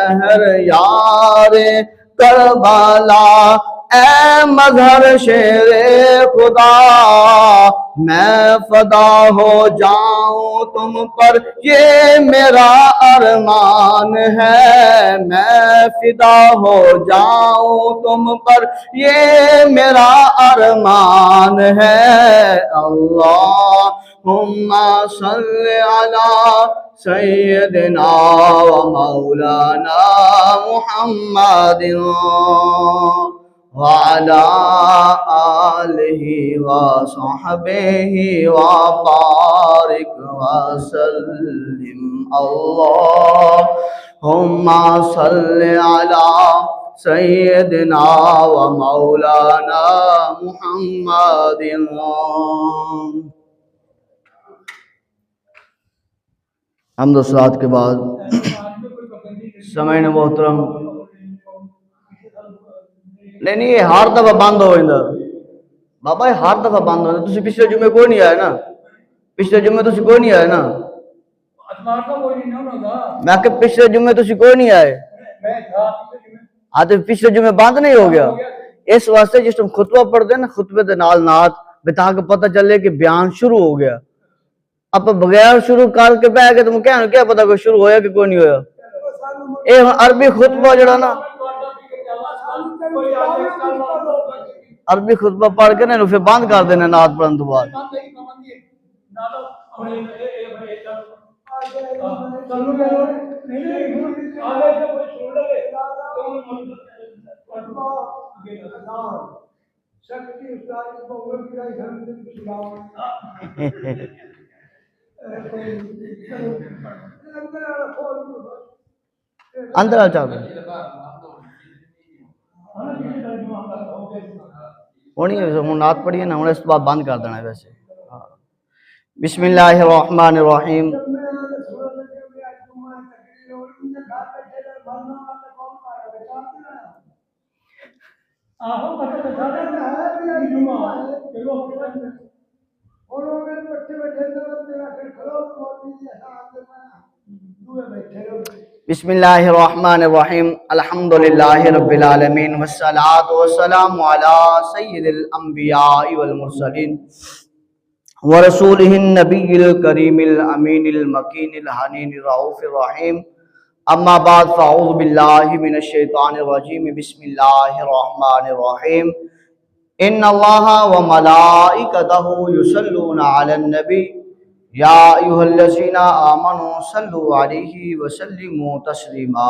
शहर यारे करबला, ऐ मजहर शेरे खुदा, मैं फदा हो जाऊं तुम पर ये मेरा अरमान है, मैं फिदा हो जाऊं तुम पर ये मेरा अरमान है। अल्लाहुम्मा सल्ली अला सय्यदिना व मौलाना मुहम्मदिन व अला आलिहि व सहबिहि व बारिक व सल्लिम। अल्लाहुम्मा सल्ली अला सय्यदिना व मौलाना मुहम्मदिन। हम्द व सलात के बाद समय ने मोहतरम नहीं ये हर दफा बंद हो जाता बाबा, ये हर दफा बंद हो जाता। तुसी पिछले जुम्मे कोई नहीं आया ना, पिछले जुम्मे तुसी कोई नहीं आए ना, मैं कि पिछले जुम्मे तुसी कोई नहीं आए। हाँ तो पिछले जुम्मे बंद नहीं हो गया। इस वास्ते जिस तुम खुतबा पढ़ते ना, खुतबे के नाल नात बिता के पता चले कि बयान शुरू हो गया। अब बगैर शुरू करके बह गए तुम क्या पता कोई शुरू होया कि कोई नहीं होया। ये अरबी खुतबा जड़ा ना, अरबी खुतबा पढ़ के ना फिर बंद कर देना नात पढ़ने तो बाद। अंदर आ जाओ होनी है हूँ नात पढ़िए ना, इस बात बंद कर देना है वैसे। बिस्मिल्लाहिर्रहमानिर्रहीम। बिस्मिल्लाहिर्रहमानिर्रहीम। अल्हम्दुलिल्लाहि रब्बिल आलमीन वस्सलातु वस्सलामु अला सय्यिदिल अंबिया'i वल मुरसलीन व रसूलिहिन नबिय्यिल करीमिल अमीनिल मकीनिल हनीनिर रऊफिर रहीम। अम्मा बाद फ़अऊज़ु बिल्लाहि मिनश शैतानिर रजीम। बिस्मिल्लाहिर्रहमानिर्रहीम। इन्नल्लाहा व मलाइकतहु युसल्लूना अलन नबी या अय्युहल्लज़ीना आमनू सल्लु अलैहि व सल्लिमू तस्लीमा।